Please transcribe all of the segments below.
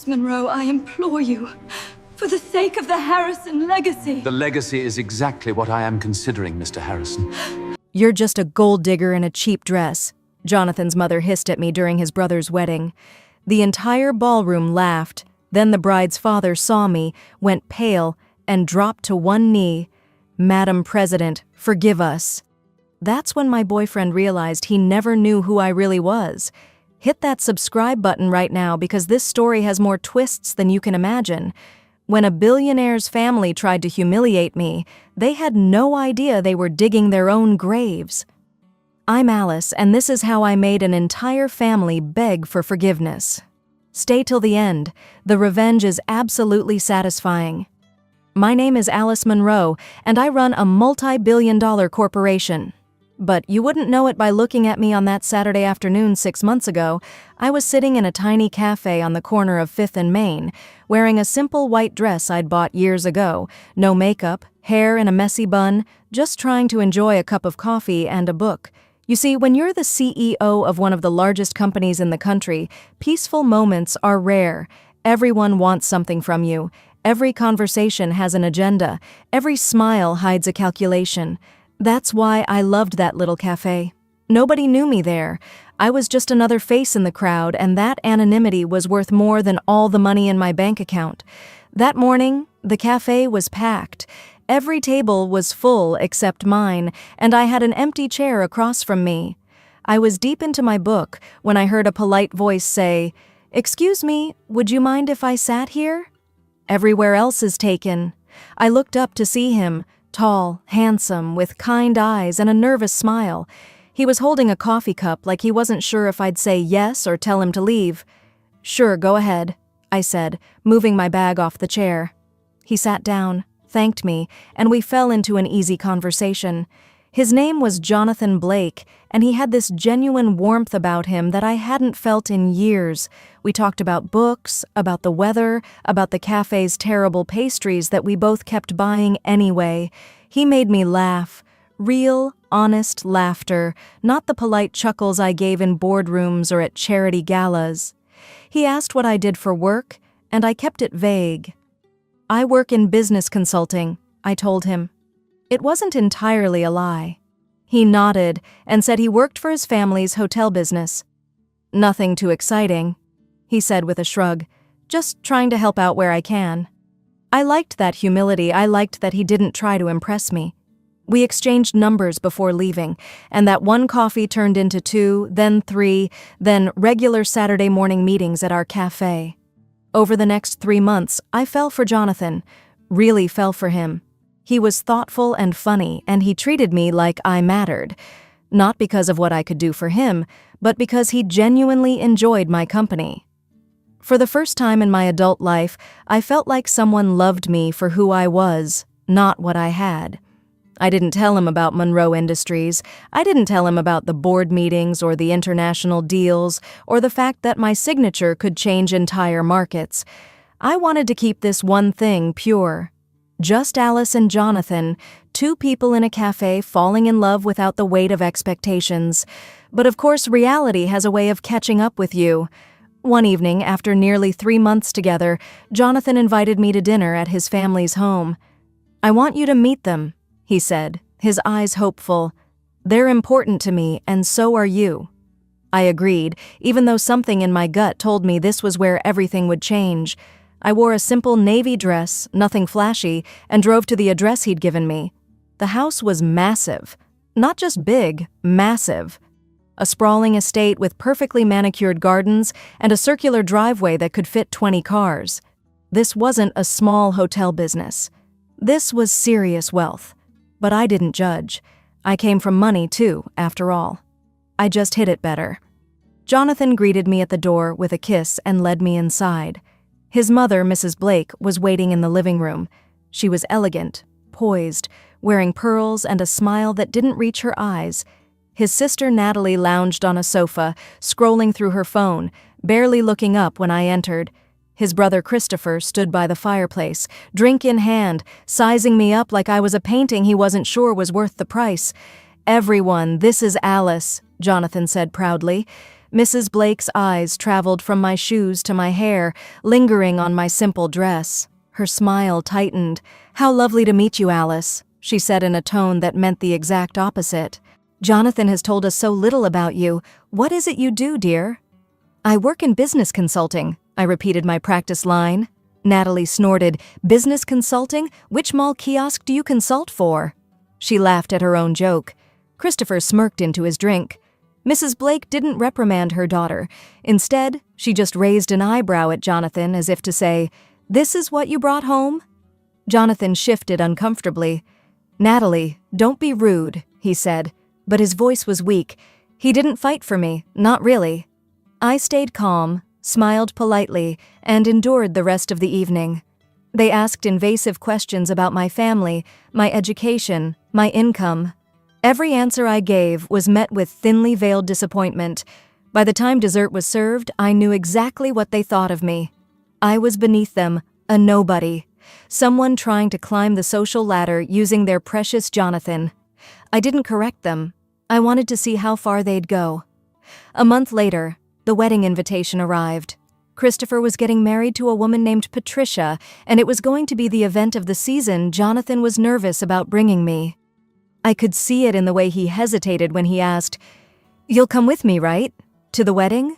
Miss Monroe, I implore you, for the sake of the Harrison legacy. The legacy is exactly what I am considering, Mr. Harrison. "You're just a gold digger in a cheap dress," Jonathan's mother hissed at me during his brother's wedding. The entire ballroom laughed. Then the bride's father saw me, went pale, and dropped to one knee. "Madam President, forgive us." That's when my boyfriend realized he never knew who I really was. Hit that subscribe button right now because this story has more twists than you can imagine. When a billionaire's family tried to humiliate me, they had no idea they were digging their own graves. I'm Alice, and this is how I made an entire family beg for forgiveness. Stay till the end. The revenge is absolutely satisfying. My name is Alice Monroe, and I run a multi-billion-dollar corporation. But you wouldn't know it by looking at me on that Saturday afternoon 6 months ago. I was sitting in a tiny cafe on the corner of 5th and Main, wearing a simple white dress I'd bought years ago, no makeup, hair in a messy bun, just trying to enjoy a cup of coffee and a book. You see, when you're the CEO of one of the largest companies in the country, peaceful moments are rare. Everyone wants something from you. Every conversation has an agenda. Every smile hides a calculation. That's why I loved that little cafe. Nobody knew me there. I was just another face in the crowd, and that anonymity was worth more than all the money in my bank account. That morning, the cafe was packed. Every table was full except mine, and I had an empty chair across from me. I was deep into my book when I heard a polite voice say, "Excuse me, would you mind if I sat here?" Everywhere else is taken. I looked up to see him, tall, handsome, with kind eyes and a nervous smile. He was holding a coffee cup like he wasn't sure if I'd say yes or tell him to leave. "Sure, go ahead," I said, moving my bag off the chair. He sat down, thanked me, and we fell into an easy conversation. His name was Jonathan Blake, and he had this genuine warmth about him that I hadn't felt in years. We talked about books, about the weather, about the cafe's terrible pastries that we both kept buying anyway. He made me laugh. Real, honest laughter, not the polite chuckles I gave in boardrooms or at charity galas. He asked what I did for work, and I kept it vague. "I work in business consulting," I told him. It wasn't entirely a lie. He nodded and said he worked for his family's hotel business. "Nothing too exciting," he said with a shrug, "just trying to help out where I can." I liked that humility. I liked that he didn't try to impress me. We exchanged numbers before leaving, and that one coffee turned into 2, then 3, then regular Saturday morning meetings at our cafe. Over the next 3 months, I fell for Jonathan, really fell for him. He was thoughtful and funny, and he treated me like I mattered. Not because of what I could do for him, but because he genuinely enjoyed my company. For the first time in my adult life, I felt like someone loved me for who I was, not what I had. I didn't tell him about Monroe Industries. I didn't tell him about the board meetings or the international deals or the fact that my signature could change entire markets. I wanted to keep this one thing pure. Just Alice and Jonathan, 2 people in a cafe falling in love without the weight of expectations. But of course, reality has a way of catching up with you. One evening, after nearly 3 months together, Jonathan invited me to dinner at his family's home. "I want you to meet them," he said, his eyes hopeful. "They're important to me, and so are you." I agreed, even though something in my gut told me this was where everything would change. I wore a simple navy dress, nothing flashy, and drove to the address he'd given me. The house was massive. Not just big, massive. A sprawling estate with perfectly manicured gardens and a circular driveway that could fit 20 cars. This wasn't a small hotel business. This was serious wealth. But I didn't judge. I came from money, too, after all. I just hid it better. Jonathan greeted me at the door with a kiss and led me inside. His mother, Mrs. Blake, was waiting in the living room. She was elegant, poised, wearing pearls and a smile that didn't reach her eyes. His sister Natalie lounged on a sofa, scrolling through her phone, barely looking up when I entered. His brother Christopher stood by the fireplace, drink in hand, sizing me up like I was a painting he wasn't sure was worth the price. "Everyone, this is Alice," Jonathan said proudly. Mrs. Blake's eyes traveled from my shoes to my hair, lingering on my simple dress. Her smile tightened. "How lovely to meet you, Alice," she said in a tone that meant the exact opposite. "Jonathan has told us so little about you. What is it you do, dear?" "I work in business consulting," I repeated my practice line. Natalie snorted. "Business consulting? Which mall kiosk do you consult for?" She laughed at her own joke. Christopher smirked into his drink. Mrs. Blake didn't reprimand her daughter. Instead, she just raised an eyebrow at Jonathan as if to say, "This is what you brought home?" Jonathan shifted uncomfortably. "Natalie, don't be rude," he said, but his voice was weak. "He didn't fight for me, not really." I stayed calm, smiled politely, and endured the rest of the evening. They asked invasive questions about my family, my education, my income. Every answer I gave was met with thinly veiled disappointment. By the time dessert was served, I knew exactly what they thought of me. I was beneath them, a nobody. Someone trying to climb the social ladder using their precious Jonathan. I didn't correct them. I wanted to see how far they'd go. A month later, the wedding invitation arrived. Christopher was getting married to a woman named Patricia, and it was going to be the event of the season Jonathan was nervous about bringing me. I could see it in the way he hesitated when he asked, "You'll come with me, right? To the wedding?"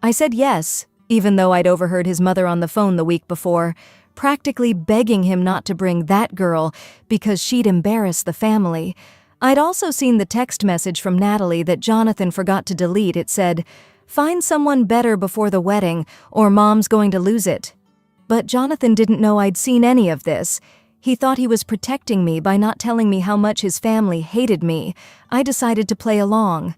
I said yes, even though I'd overheard his mother on the phone the week before, practically begging him not to bring that girl because she'd embarrass the family. I'd also seen the text message from Natalie that Jonathan forgot to delete. It said, "Find someone better before the wedding, or Mom's going to lose it." But Jonathan didn't know I'd seen any of this. He thought he was protecting me by not telling me how much his family hated me. I decided to play along.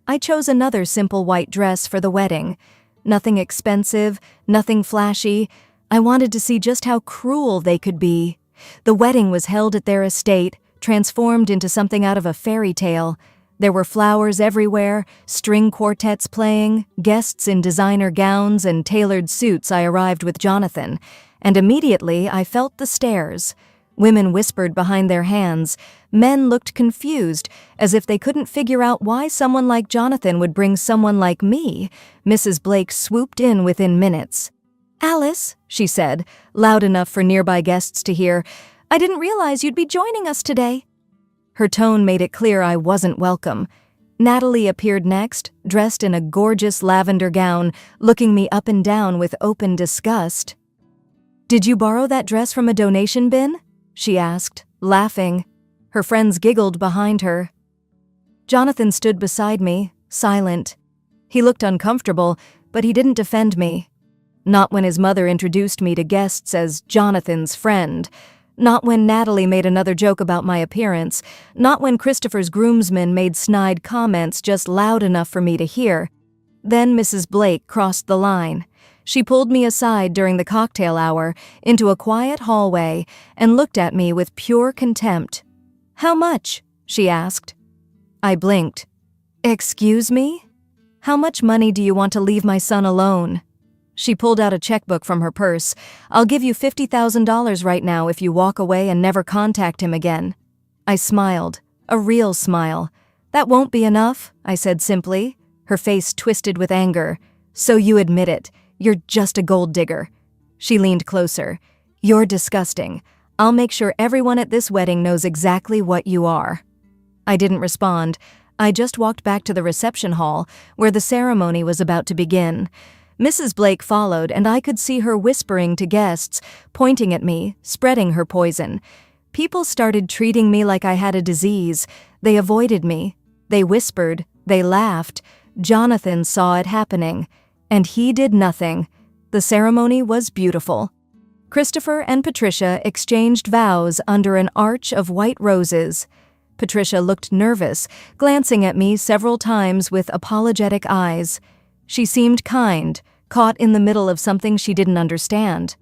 I chose another simple white dress for the wedding. Nothing expensive, nothing flashy. I wanted to see just how cruel they could be. The wedding was held at their estate, transformed into something out of a fairy tale. There were flowers everywhere, string quartets playing, guests in designer gowns and tailored suits. I arrived with Jonathan, and immediately I felt the stares. Women whispered behind their hands. Men looked confused, as if they couldn't figure out why someone like Jonathan would bring someone like me. Mrs. Blake swooped in within minutes. "Alice," she said, loud enough for nearby guests to hear, "I didn't realize you'd be joining us today." Her tone made it clear I wasn't welcome. Natalie appeared next, dressed in a gorgeous lavender gown, looking me up and down with open disgust. "Did you borrow that dress from a donation bin?" she asked, laughing. Her friends giggled behind her. Jonathan stood beside me, silent. He looked uncomfortable, but he didn't defend me. Not when his mother introduced me to guests as Jonathan's friend. Not when Natalie made another joke about my appearance. Not when Christopher's groomsmen made snide comments just loud enough for me to hear. Then Mrs. Blake crossed the line. She pulled me aside during the cocktail hour into a quiet hallway and looked at me with pure contempt. "How much?" she asked. I blinked. "Excuse me? How much money do you want to leave my son alone?" She pulled out a checkbook from her purse. "I'll give you $50,000 right now if you walk away and never contact him again." I smiled, a real smile. "That won't be enough," I said simply. Her face twisted with anger. "So you admit it. You're just a gold digger." She leaned closer. "You're disgusting. I'll make sure everyone at this wedding knows exactly what you are." I didn't respond. I just walked back to the reception hall, where the ceremony was about to begin. Mrs. Blake followed, and I could see her whispering to guests, pointing at me, spreading her poison. People started treating me like I had a disease. They avoided me. They whispered. They laughed. Jonathan saw it happening. And he did nothing. The ceremony was beautiful. Christopher and Patricia exchanged vows under an arch of white roses. Patricia looked nervous, glancing at me several times with apologetic eyes. She seemed kind, caught in the middle of something she didn't understand.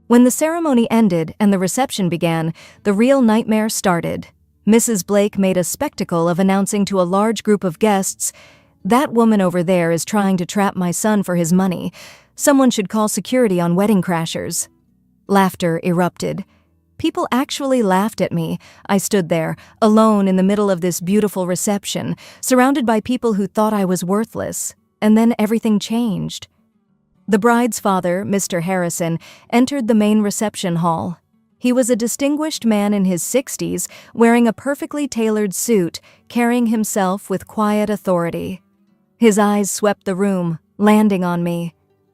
When the ceremony ended and the reception began, the real nightmare started. Mrs. Blake made a spectacle of announcing to a large group of guests, "That woman over there is trying to trap my son for his money. Someone should call security on wedding crashers." Laughter erupted. People actually laughed at me. I stood there, alone in the middle of this beautiful reception, surrounded by people who thought I was worthless. and then everything changed. The bride's father, Mr. Harrison, entered the main reception hall. He was a distinguished man in his 60s, wearing a perfectly tailored suit, carrying himself with quiet authority. His eyes swept the room, landing on me,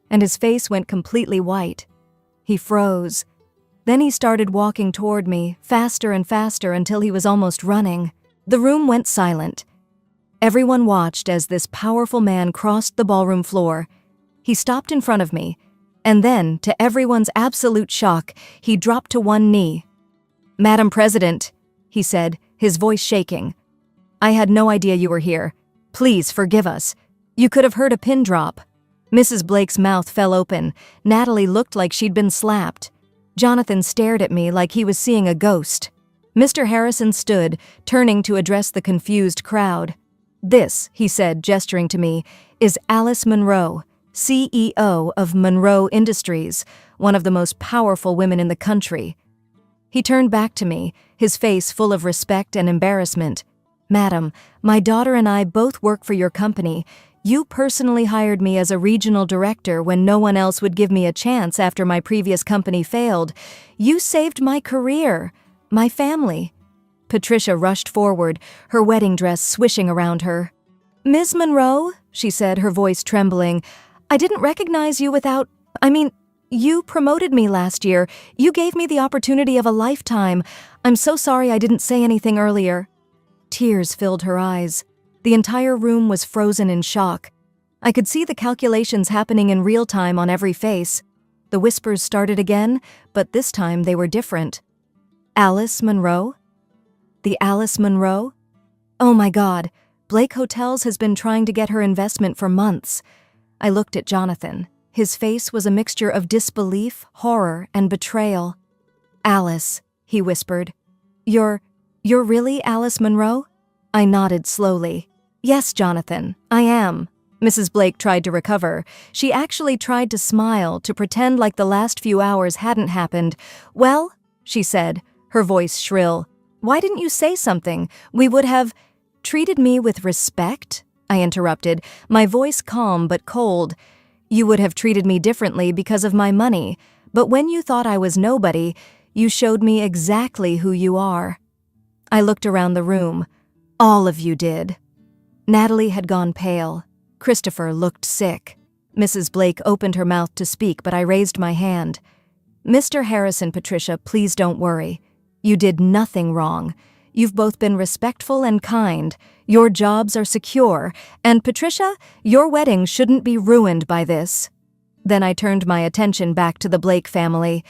and his face went completely white. He froze. Then he started walking toward me, faster and faster until he was almost running. The room went silent. Everyone watched as this powerful man crossed the ballroom floor. He stopped in front of me, and then, to everyone's absolute shock, he dropped to one knee. "Madam President," he said, his voice shaking, "I had no idea you were here. Please forgive us. You could have heard a pin drop." Mrs. Blake's mouth fell open. Natalie looked like she'd been slapped. Jonathan stared at me like he was seeing a ghost. Mr. Harrison stood, turning to address the confused crowd. "This," he said, gesturing to me, "is Alice Monroe, CEO of Monroe Industries, one of the most powerful women in the country." He turned back to me, his face full of respect and embarrassment. "Madam, my daughter and I both work for your company. You personally hired me as a regional director when no one else would give me a chance after my previous company failed. You saved my career, my family." Patricia rushed forward, her wedding dress swishing around her. "Ms. Monroe," she said, her voice trembling, "I didn't recognize you you promoted me last year. You gave me the opportunity of a lifetime. I'm so sorry I didn't say anything earlier." Tears filled her eyes. The entire room was frozen in shock. I could see the calculations happening in real time on every face. The whispers started again, but this time they were different. "Alice Monroe? The Alice Monroe? Oh my God, Blake Hotels has been trying to get her investment for months." I looked at Jonathan. His face was a mixture of disbelief, horror, and betrayal. "Alice," he whispered. You're really Alice Monroe?" I nodded slowly. "Yes, Jonathan, I am." Mrs. Blake tried to recover. She actually tried to smile, to pretend like the last few hours hadn't happened. "Well," she said, her voice shrill, "why didn't you say something? We would have—" "Treated me with respect?" I interrupted, my voice calm but cold. "You would have treated me differently because of my money, but when you thought I was nobody, you showed me exactly who you are." I looked around the room. All of you did. Natalie had gone pale. Christopher looked sick. Mrs. Blake opened her mouth to speak, but I raised my hand. "Mr. Harrison, Patricia, please don't worry. You did nothing wrong. You've both been respectful and kind. Your jobs are secure. And Patricia, your wedding shouldn't be ruined by this." Then I turned my attention back to the Blake family.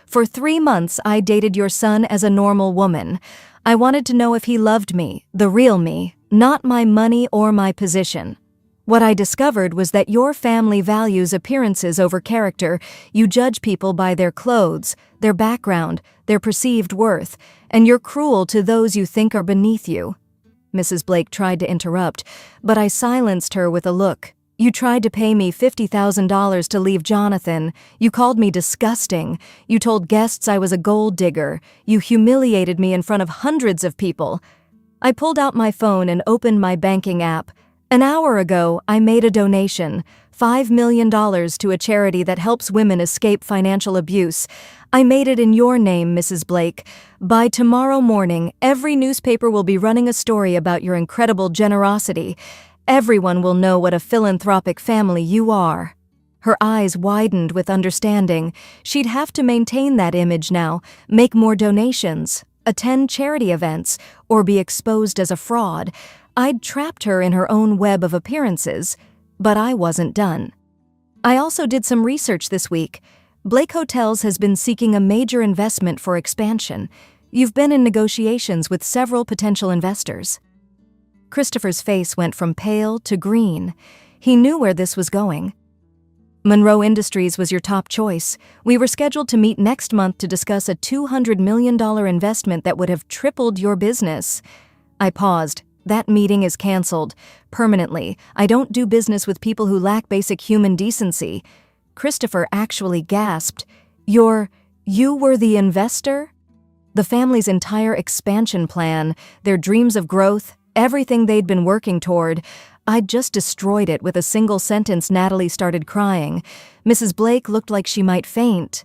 "For 3 months, I dated your son as a normal woman. I wanted to know if he loved me, the real me, not my money or my position. What I discovered was that your family values appearances over character. You judge people by their clothes, their background, their perceived worth, and you're cruel to those you think are beneath you." Mrs. Blake tried to interrupt, but I silenced her with a look. "You tried to pay me $50,000 to leave Jonathan. You called me disgusting. You told guests I was a gold digger. You humiliated me in front of hundreds of people." I pulled out my phone and opened my banking app. An hour ago, I made a donation, $5 million to a charity that helps women escape financial abuse. I made it in your name, Mrs. Blake. By tomorrow morning, every newspaper will be running a story about your incredible generosity. Everyone will know what a philanthropic family you are." Her eyes widened with understanding. She'd have to maintain that image now, make more donations, attend charity events, or be exposed as a fraud. I'd trapped her in her own web of appearances, but I wasn't done. I also did some research this week. Blake Hotels has been seeking a major investment for expansion. You've been in negotiations with several potential investors. Christopher's face went from pale to green. He knew where this was going. "Monroe Industries was your top choice. We were scheduled to meet next month to discuss a $200 million investment that would have tripled your business." I paused. "That meeting is canceled. Permanently. I don't do business with people who lack basic human decency." Christopher actually gasped. You were the investor?" The family's entire expansion plan, their dreams of growth, everything they'd been working toward. I'd just destroyed it with a single sentence. Natalie started crying. Mrs. Blake looked like she might faint.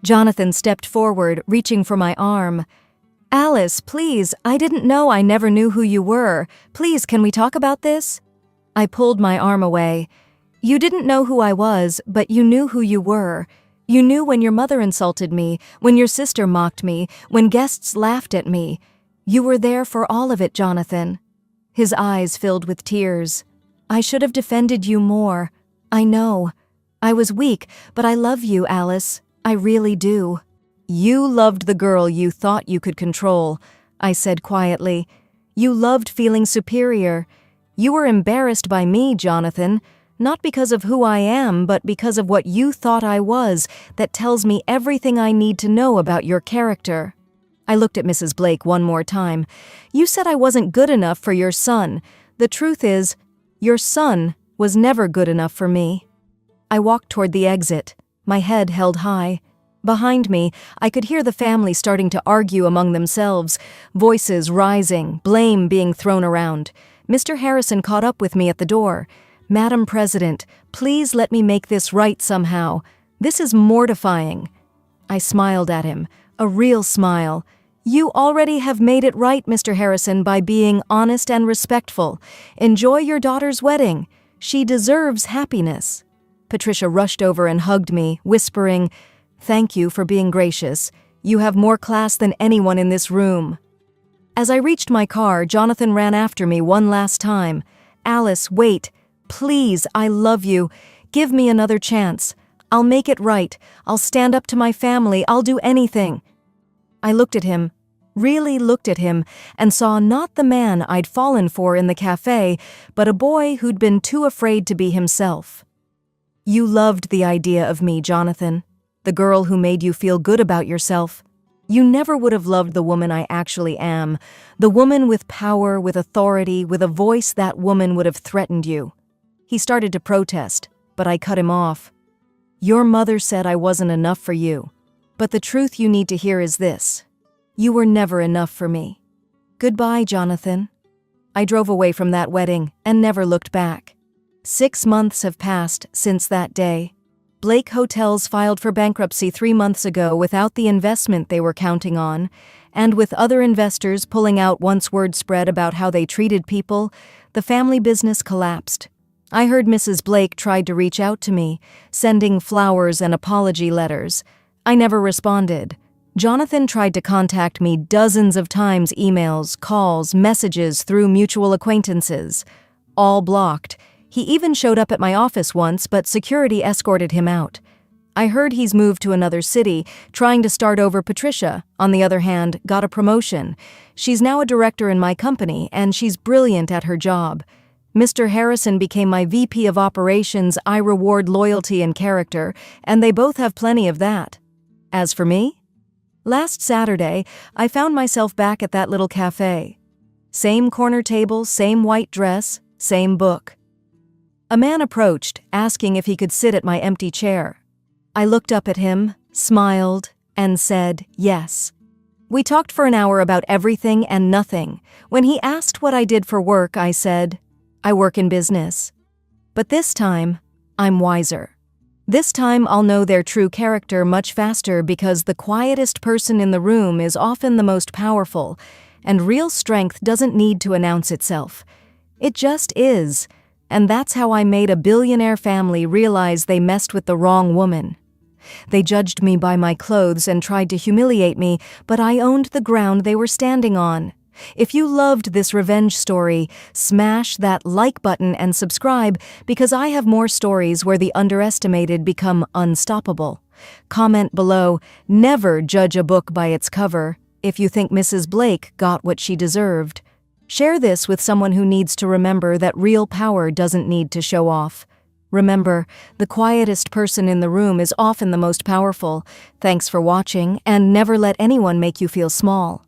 Jonathan stepped forward, reaching for my arm. Alice, please, I didn't know. I never knew who you were. Please, can we talk about this? I pulled my arm away. You didn't know who I was, but you knew who you were. You knew when your mother insulted me, when your sister mocked me, when guests laughed at me. You were there for all of it, Jonathan. His eyes filled with tears. I should have defended you more. I know. I was weak, but I love you, Alice. I really do. You loved the girl you thought you could control, I said quietly. You loved feeling superior. You were embarrassed by me, Jonathan, not because of who I am, but because of what you thought I was that tells me everything I need to know about your character. I looked at Mrs. Blake one more time. You said I wasn't good enough for your son. The truth is, your son was never good enough for me. I walked toward the exit, my head held high. Behind me, I could hear the family starting to argue among themselves, voices rising, blame being thrown around. Mr. Harrison caught up with me at the door. Madam President, please let me make this right somehow. This is mortifying. I smiled at him, a real smile. You already have made it right, Mr. Harrison, by being honest and respectful. Enjoy your daughter's wedding. She deserves happiness. Patricia rushed over and hugged me, whispering, Thank you for being gracious. You have more class than anyone in this room. As I reached my car, Jonathan ran after me one last time. Alice, wait. Please, I love you. Give me another chance. I'll make it right. I'll stand up to my family. I'll do anything. I looked at him, really looked at him, and saw not the man I'd fallen for in the cafe, but a boy who'd been too afraid to be himself. You loved the idea of me, Jonathan. The girl who made you feel good about yourself. You never would have loved the woman I actually am, the woman with power, with authority, with a voice. That woman would have threatened you. He started to protest, but I cut him off. Your mother said I wasn't enough for you, but the truth you need to hear is this. You were never enough for me. Goodbye, Jonathan. I drove away from that wedding and never looked back. 6 months have passed since that day. Blake Hotels filed for bankruptcy 3 months ago without the investment they were counting on, and with other investors pulling out once word spread about how they treated people, the family business collapsed. I heard Mrs. Blake tried to reach out to me, sending flowers and apology letters. I never responded. Jonathan tried to contact me dozens of times, emails, calls, messages through mutual acquaintances. All blocked. He even showed up at my office once, but security escorted him out. I heard he's moved to another city, trying to start over. Patricia, on the other hand, got a promotion. She's now a director in my company, and she's brilliant at her job. Mr. Harrison became my VP of operations. I reward loyalty and character, and they both have plenty of that. As for me? Last Saturday, I found myself back at that little cafe. Same corner table, same white dress, same book. A man approached, asking if he could sit at my empty chair. I looked up at him, smiled, and said yes. We talked for an hour about everything and nothing. When he asked what I did for work, I said, I work in business. But this time, I'm wiser. This time I'll know their true character much faster, because the quietest person in the room is often the most powerful, and real strength doesn't need to announce itself. It just is. And that's how I made a billionaire family realize they messed with the wrong woman. They judged me by my clothes and tried to humiliate me, but I owned the ground they were standing on. If you loved this revenge story, smash that like button and subscribe, because I have more stories where the underestimated become unstoppable. Comment below, never judge a book by its cover, if you think Mrs. Blake got what she deserved. Share this with someone who needs to remember that real power doesn't need to show off. Remember, the quietest person in the room is often the most powerful. Thanks for watching, and never let anyone make you feel small.